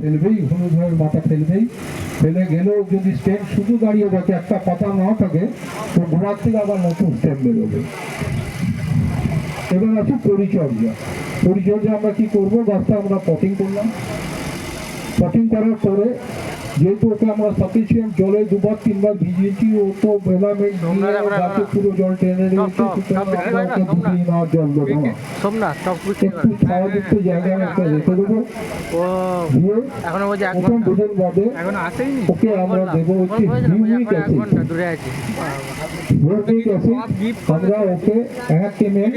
ফেলবেই, হলুদের মাথা ফেলবেই, ফেলে গেলেও যদি স্টেম শুধু দাঁড়িয়ে থাকে, একটা পাতা না থাকে, তো গোড়ার থেকে আবার নতুন স্টেম বেরোবে। এবার আছে পরিচর্যা। পরিচর্যা আমরা কি করবো, গাছটা আমরা পটিং করলাম, পটিং করার পরে যেহেতু ওকে আমরা সাফিসিয়েন্ট জলে 2-3 বার ভিজিয়েছি, ও তো মেলামেন্ট গাছে পুরো জল টেনে নিয়েছে, সুতরাং আমরা ওকে 2-3 বার জল দেবো না, একটু ছায়াযুক্ত জায়গায় একটা রেখে দেবো। দিয়ে প্রথম দুদিন বাদে ওকে আমরা দেবো হচ্ছে হিউমিক অ্যাসিড। হিউমিক অ্যাসিড আমরা ওকে 1 ml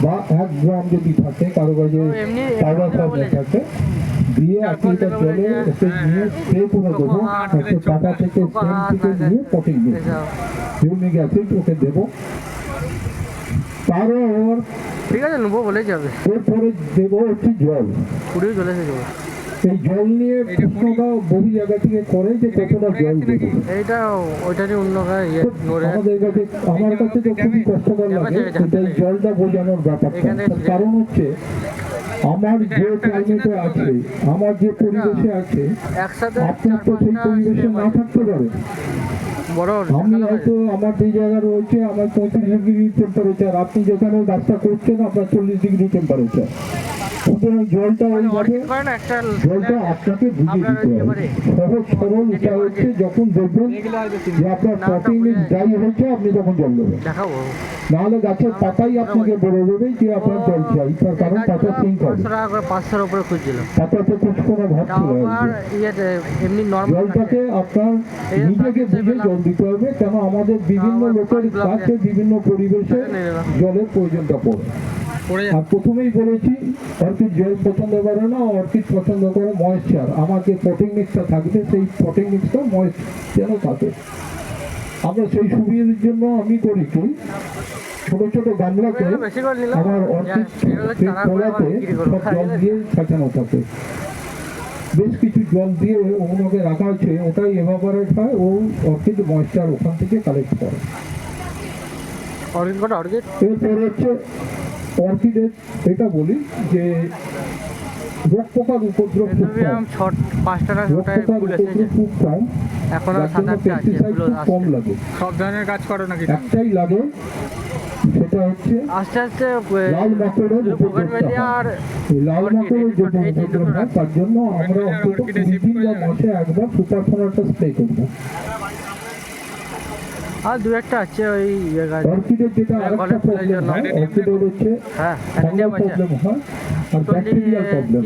বা 1 গ্রাম যদি থাকে, কারো কাছে পাউডার ফর্মে থাকে, দিয়ে 1 লিটার জলে ওকে নিয়ে স্প্রে করে দেবো, ওকে পাতা থেকে স্টেম থেকে নিয়ে পটিং দেবো, হিউমিক অ্যাসিড ওকে দেবো। তারপর ঠিক আছে নেবো বলে যাবে, এরপরে দেবো হচ্ছে জল। পুরোই চলে এসে যাবো। এই জল নিয়ে প্রশ্নটা বহু জায়গা থেকে করে যে কতটা জল দেবে, এইটা ওইটারই অন্য আমাদের কাছে, আমার কাছে তো খুবই কষ্টকর লাগে এটা এই জলটা বোঝানোর ব্যাপারটা। কারণ হচ্ছে আমার যে ক্লাইমেটে আছে, আমার যে পরিবেশে আছে, আপনার তো সেই পরিবেশে না থাকতে পারে। আমি হয়তো আমার যে জায়গা রয়েছে আমার 35 ডিগ্রি টেম্পারেচার, আপনি যেখানে গাছটা করছেন আপনার 40 ডিগ্রি টেম্পারেচার, সুতরাং জলটা ওইভাবে জলটা আপনাকে বুঝিয়ে দিতে হবে। সহজ সরল উপায় হচ্ছে যখন দেখবেন যে আপনার পটিং মিক্স ড্রাই হচ্ছে, আপনি তখন জল দেবেন, নাহলে গাছের পাতাই আপনাকে বলে দেবে যে আপনার জল চাই, তার কারণ পাতা সিঙ্ক হবে, 500 উপরে খুঁজছিল পাতাতে কোনো ভাব চলে আসবে। জলটাকে আপনার নিজেকে বুঝে জল দিতে হবে, কেন আমাদের বিভিন্ন লোকের কাছে বিভিন্ন পরিবেশে জলের প্রয়োজনটা পড়ে। আর প্রথমেই বলেছি অর্কিড জল পছন্দ করে না, অর্কিড পছন্দ করে ময়েশ্চার। আমার যে পটিং মিক্সটা থাকবে সেই পটিং মিক্সটা ময়েশ্চ যেন থাকে। আমরা সেই সুবিধার জন্য আমি করি কি, ছোট ছোট গামলাকে আমার অর্কিড তলাতে সব জল দিয়ে সাজানো থাকে, বেশ কিছু জল দিয়ে ওগুলোকে রাখা আছে, ওটাই এভাপোরেট হয়, ও অর্কিড ময়েশ্চার ওখান থেকে কালেক্ট করে। এরপর হচ্ছে অর্কিডের এটা বলি যে রোগ পোকার উপদ্রব খুব কম, পেস্টিসাইড খুব কম লাগে, সব ধরনের কাজ করো নাকি? একটাই লাগে, সেটা হচ্ছে আস্তে আস্তে লাল মাকড়ের উপদ্রব। লাল মাকড়ের যে উপদ্রব হয় তার জন্য আমরা অন্তত 20 দিন বা মাসে একবার সুপারসোনারটা স্প্রে করবো। আর দু একটা আছে ওই অর্কিডের যেটা আরেকটা প্রবলেম হয়, অর্কিডের হচ্ছে ফাঙ্গাল প্রবলেম হয় আর ব্যাকটেরিয়াল প্রবলেম।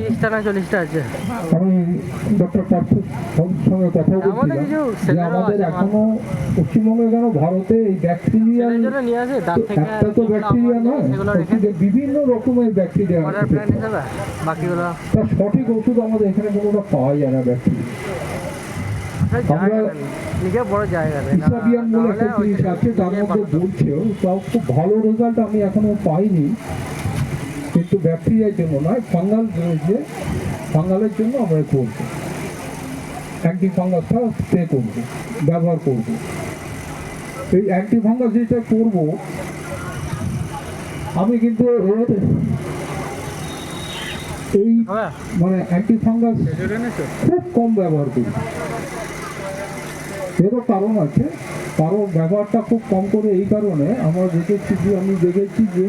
30টা আছে। আমি ডক্টর পার্থের সঙ্গে কথা বলছিলাম যে আমাদের এখনো পশ্চিমবঙ্গে কেন ভারতে এই ব্যাকটেরিয়াল, একটা তো ব্যাকটেরিয়া নয়, অর্কিডে বিভিন্ন রকমের ব্যাকটেরিয়া আছে, তার সঠিক ওষুধ আমাদের এখানে কোনোটা পাওয়া যায় না। ব্যাকটেরিয়া আমরা বড় জায়গা ইসাবিয়ান বলে একটা জিনিস আছে, তার মধ্যে বলছেও, তাও খুব ভালো রেজাল্ট আমি এখনো পাইনি, কিন্তু ব্যাকটেরিয়ার জন্য নয়, ফাঙ্গাল রয়েছে, ফাঙ্গালের জন্য আমরা করবো অ্যান্টি ফাঙ্গাসটা স্প্রে করবো, ব্যবহার করবো। এই অ্যান্টি ফাঙ্গাস যেটা করবো আমি কিন্তু এই মানে অ্যান্টি ফাঙ্গাস খুব কম ব্যবহার করি। এরও কারণ আছে, কারণ ব্যবহারটা খুব কম করে এই কারণে আমি দেখেছি যে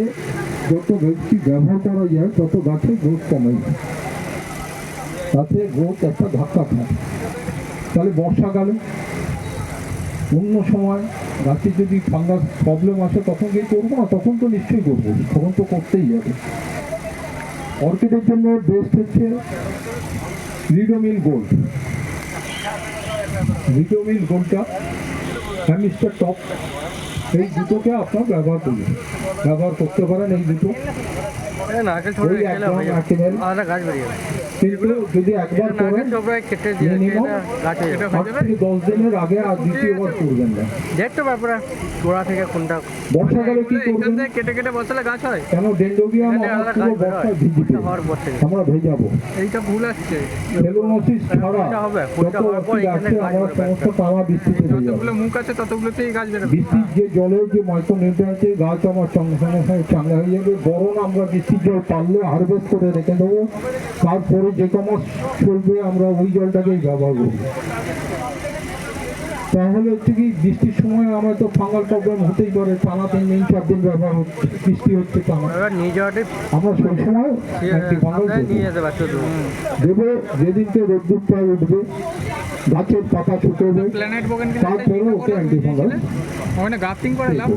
যত বেশি ব্যবহার করা যায় তত গাছের গ্রোথ কমে যায়, তাতে গ্রোথ একটা ধাক্কা খায়। তাহলে বর্ষাকালে অন্য সময় গাছে যদি ফাঙ্গাস প্রবলেম আসে তখন কি করবো না? তখন তো নিশ্চয়ই করবো, তখন তো করতেই যাবে। অর্কিডের জন্য বেস্ট হচ্ছে রিডোমিল গোল্ড। রিডোমিল গোল্ডটা হ্যামিস্টার টপ, এই দুটোকে আপনার ব্যবহার করতে পারেন। এই দুটো কিন্তু যদি একবার করেন মিনিমাম 10 দিনের আগে আর দ্বিতীয়বার করবেন না। দেখতে পারবে গোড়া থেকে কোনটা। বর্ষাকালে কি করবেন? কেটে বসালে গাছ হয় কেন? ডেন্ডোবিয়াম পুরো বর্ষায় ভিজিতে আমরা ভেজাবো, এইটা ভুল আসছে। সেলুলোসিস ছাড়া যত অর্কিড আছে আমরা সমস্ত পাওয়া বৃষ্টিতে ভেজাবো। মুখ আছে ততগুলোতেই গাছ বেরোবে। বৃষ্টির যে জলের যে মাইক্রো নিউট্রিয়েন্টে গাছ আমার চাঙ্গা হয়ে যাবে। বরং আমরা বৃষ্টির জল পারলে হারভেস্ট করে রেখে দেবো, তারপরে আরও যে কমাস চলবে আমরা ওই জলটাকেই ব্যবহার করি। তাহলে হচ্ছে কি বৃষ্টির সময় আমার তো ফাঙ্গাল প্রবলেম হতেই পারে, টানা 3 দিন 4 দিন ব্যবহার হচ্ছে, বৃষ্টি হচ্ছে টানা, এবার নিজে আমরা সেই সময় একটি ফাঙ্গাল নিয়ে যেতে পারছো তো। দেবো। যেদিনকে রোদ্দুরটা উঠবে, গাছের পাতা শুকোবে, প্ল্যানেট বোগান তারপরে ওকে অ্যান্টি ফাঙ্গাল ওখানে গাফটিং করালাম,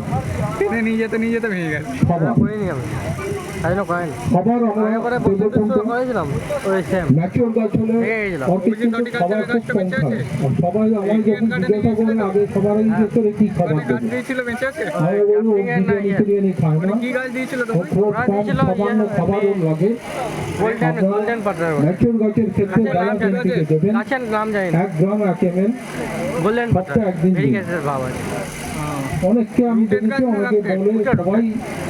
টেনে নিয়ে যেতে ভেঙে গেছে। খাবার। করিনি আমি, তাই না করেন খাবার আমরা করে দেবো কোনটা? করেছিলাম ওই সেম। ম্যাচিওর গাছ হলে অর্কিড কিন্তু খাবার খুব কম খায়। আর সবাই আমার যখন জিজ্ঞাসা করেন আগে সবারই জিজ্ঞেস করে কি খাবার গাছ দেবে, দিয়েছিল বেঁচে আছে? আমি বলবো ও বিরিয়ানি খায় না, কি গাছ দিয়েছিল ও তখন? খুব কম সামান্য খাবার ওর লাগে। গোল্ডেন গোল্ডেন পাটার ম্যাচিওর গাছের ক্ষেত্রে ব্যালান্স এনপিকে দেবেন গাছের নাম জানি না, 1 গ্রাম 1 ml গোল্ডেন পাটার সপ্তাহে একদিন ভেরি দিন। গ্যাসের ভাব আছে। অনেককে আমি দেখেছি, অনেকে বলে সবাই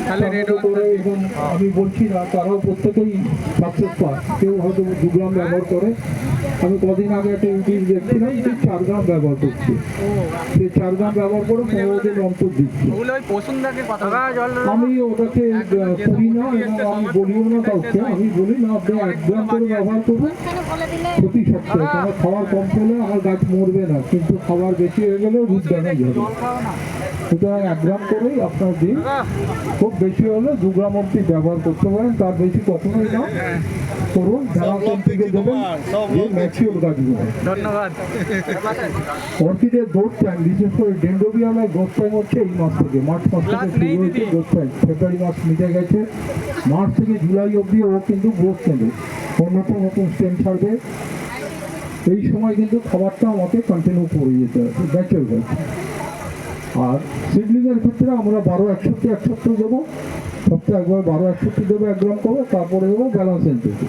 সাহায্য করে, এবং আমি বলছি না তারাও প্রত্যেকেই সাকসেস পায়। কেউ হয়তো 2 গ্রাম ব্যবহার করে, আমি কদিন আগে একটা ইউটিউব দেখছিলাম যে 4 গ্রাম ব্যবহার করছে, সে 4 গ্রাম ব্যবহার করে 15 দিন অন্তর দিচ্ছে। ওগুলো ওই পশুন্দাকে কথা জল আমি ওটাকে করি না, এবং আমি বলিও না কাউকে, আমি বলি না আপনি 1 গ্রাম করে ব্যবহার করবেন প্রতি সপ্তাহে, কারণ খাবার কম পেলে আমার গাছ মরবে না, কিন্তু খাবার বেশি হয়ে গেলেও রুট ড্যামেজ হবে। সুতরাং 1 গ্রাম করেই আপনার দিন, খুব বেশি হলে 2 গ্রাম অবধি ব্যবহার করতে পারেন, তার বেশি কখনোই না করুন। ঝাড়া থেকে দেবেন যে ম্যাচিওর গাছগুলো। ধন্যবাদ। অর্কিডের গ্রোথ টাইম, বিশেষ করে ডেন্ড্রোবিয়ামের গ্রোথ টাইম হচ্ছে এই মাস থেকে, মার্চ মাস থেকে শুরু হয়েছে গ্রোথ টাইম। ফেব্রুয়ারি মাস মিটে গেছে, মার্চ থেকে জুলাই অবধি ও কিন্তু গ্রোথ নেবে, ওর নতুন নতুন স্টেম ছাড়বে। এই সময় কিন্তু খাবারটা আমাকে কন্টিনিউ করে যেতে হবে ম্যাচিওর গাছ। আর সিডলিংয়ের ক্ষেত্রে আমরা 12-61 দেবো, সপ্তাহে একবার 12-61 দেবো 1 গ্রাম করে, তারপরে দেবো ব্যালান্স এনপিকে।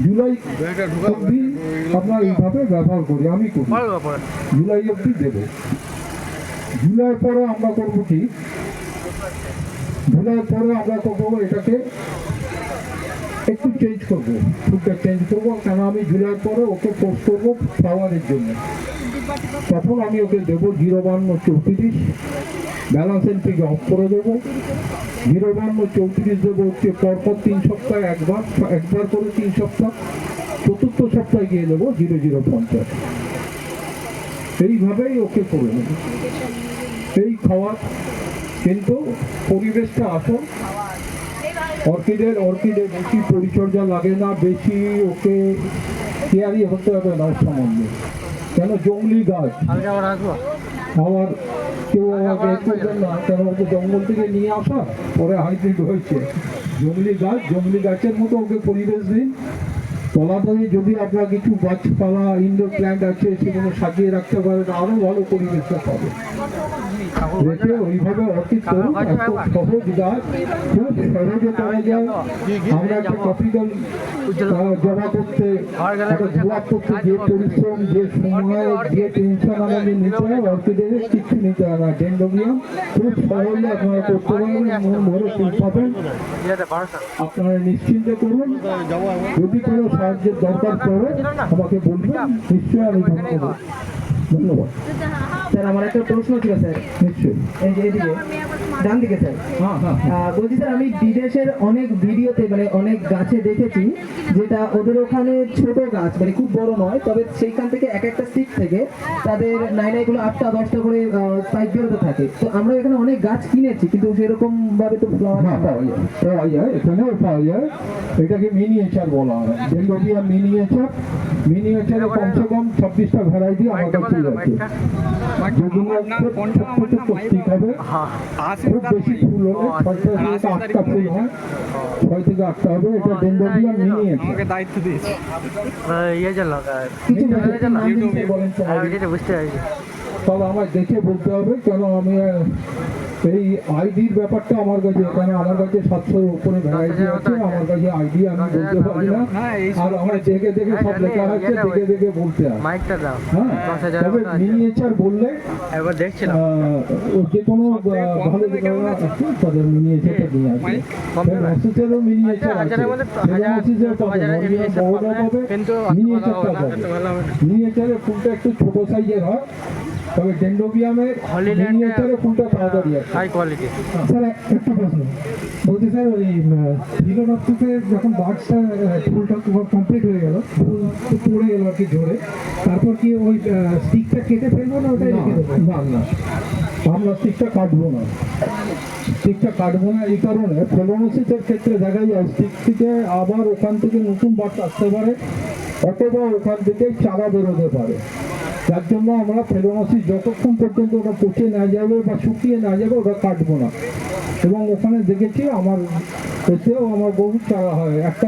জুলাই অবধি আপনার এইভাবে ব্যবহার করি, আমি করি জুলাই অবধি দেবো। জুলাই পরে আমরা করবো কি, জুলাই পরে আমরা করবো এটাকে একটু চেঞ্জ করবো, ফুডটা চেঞ্জ করবো, কেন আমি জুলাই পরে ওকে ফোর্স করবো ফ্লাওয়ারের জন্য। তখন আমি ওকে দেবো 052-34, ব্যালান্স এনপিকে অফ করে দেবো। 052-34 দেবো হচ্ছে পরপর 3 সপ্তাহে একবার করে 3 সপ্তাহ, চতুর্থ সপ্তাহে গিয়ে দেবো 0050। এইভাবেই ওকে করে নেব। এই খাওয়ার কিন্তু পরিবেশটা আসো, অর্কিডে বেশি পরিচর্যা লাগে না, বেশি ওকে কেয়ারি হতে হবে না সম্বন্ধে, কেন জঙ্গলি গাছ। আমার কেউ আমাকে করবেন না, কেন ওকে জঙ্গল থেকে নিয়ে আসা, পরে হাইব্রিড হয়েছে। জঙ্গলি গাছের মতো ওকে পরিবেশ দিন। তলাতলে যদি আপনার কিছু গাছপালা ইনডোর প্ল্যান্ট আছে সেগুলো সাজিয়ে রাখতে পারেন, আরও ভালো পরিবেশটা পাবে। রেখে ওইভাবে অর্কিড করুন, এত সহজ গাছ, খুব সহজে করা যায়। আমরা একটা টপিক্যাল জমা করতে, একটা গোলাপ করতে যে পরিশ্রম, যে সময়, যে টেনশন আমাদের নিতে হয়, অর্কিডের কিছু নিতে হয় না। ডেন্ড্রোবিয়াম খুব সহজে আপনারা করতে পারবেন, মন ভরে ফুল পাবেন। আপনারা নিশ্চিন্তে করুন, যদি কোনো সাহায্যের দরকার পড়ে আমাকে বলবেন, নিশ্চয়ই আমি ধন্যবাদ। স্যার আমার একটা প্রশ্ন ছিল স্যার, নিশ্চয়ই। এই যে এদিকে ডান দিকে স্যার, বলছি স্যার আমি বিদেশের অনেক ভিডিওতে মানে অনেক গাছে দেখেছি যেটা ওদের ওখানে ছোট গাছ মানে খুব বড় নয়, তবে সেইখান থেকে এক একটা স্টিক থেকে তাদের নাইনাইগুলো 8টা-10টা করে স্পাইক বেরোতে থাকে। তো আমরা এখানে অনেক গাছ কিনেছি কিন্তু সেরকম ভাবে তো ফ্লাওয়ার পাওয়া যায়, এখানেও পাওয়া যায়। এটাকে মিনিয়েচার বলা হয়, ডেন্ড্রোবিয়াম মিনিয়েচারে কমসে কম 26টা ভ্যারাইটি আমার কাছে আছে, যেগুলো খুব ছোট স্টিক হবে, খুব বেশি ফুল হলে 6 থেকে 8টা ফুল হয়, 6 থেকে 8টা হবে। এটা ডেন্ড্রোবিয়াম মিনিয়েচার। আমাকে দায়িত্ব দিয়েছে। ইয়ে জন্য কিছু বলেন বুঝতে পারছি। তবে আমার দেখে বলতে হবে, কেন আমি এই আইডির ব্যাপারটা আমার কাছে, এখানে আমার কাছে 700-এর উপরে ভ্যারাইটি আছে, আমার কাছে আইডি আমি বলতে পারি না, আর আমার দেখে সব লেখা আছে, দেখে বলতে হয়। মাইকটা দাও। হ্যাঁ, তবে মিনিয়েচার বললে একবার দেখছিলাম যে কোনো ভালো দোকান আছে তাদের মিনিয়েচারটা নিয়ে আসবে। মেসেজেরও মিনিয়েচার আছে, মেসেজের পাবে, বড়টা পাবে, মিনিয়েচারটা পাবে। মিনিয়েচারের ফুলটা একটু ছোট সাইজের হয়, তবে ডেন্ড্রোবিয়ামের হলিল্যান্ডে মিনিয়েচারে ফুলটা তাড়াতাড়ি আসে। High quality. স্যার একটা প্রশ্ন বলছি স্যার, ওই ফিলোনপসিসের যখন বার্ডসটা ফুলটা কমপ্লিট হয়ে গেল, ফুল পড়ে গেল আর কি ঝরে, তারপর কি ওই স্টিকটা কেটে ফেলবো না ওটাই রেখে দেবো? না না, আমরা স্টিকটা কাটবো না। স্টিকটা কাটবো না এই কারণে, ফেলোনোসিসের ক্ষেত্রে দেখা যায় স্টিক থেকে আবার ওখান থেকে নতুন বার্ড আসতে পারে, অথবা ওখান থেকে চারা বেরোতে পারে। যার জন্য আমরা ফেলোনোসিস যতক্ষণ পর্যন্ত ওটা পচে না যাবে বা শুকিয়ে না যাবে ওটা কাটবো না। এবং ওখানে দেখেছি আমার এতেও আমার বহু চারা হয়, একটা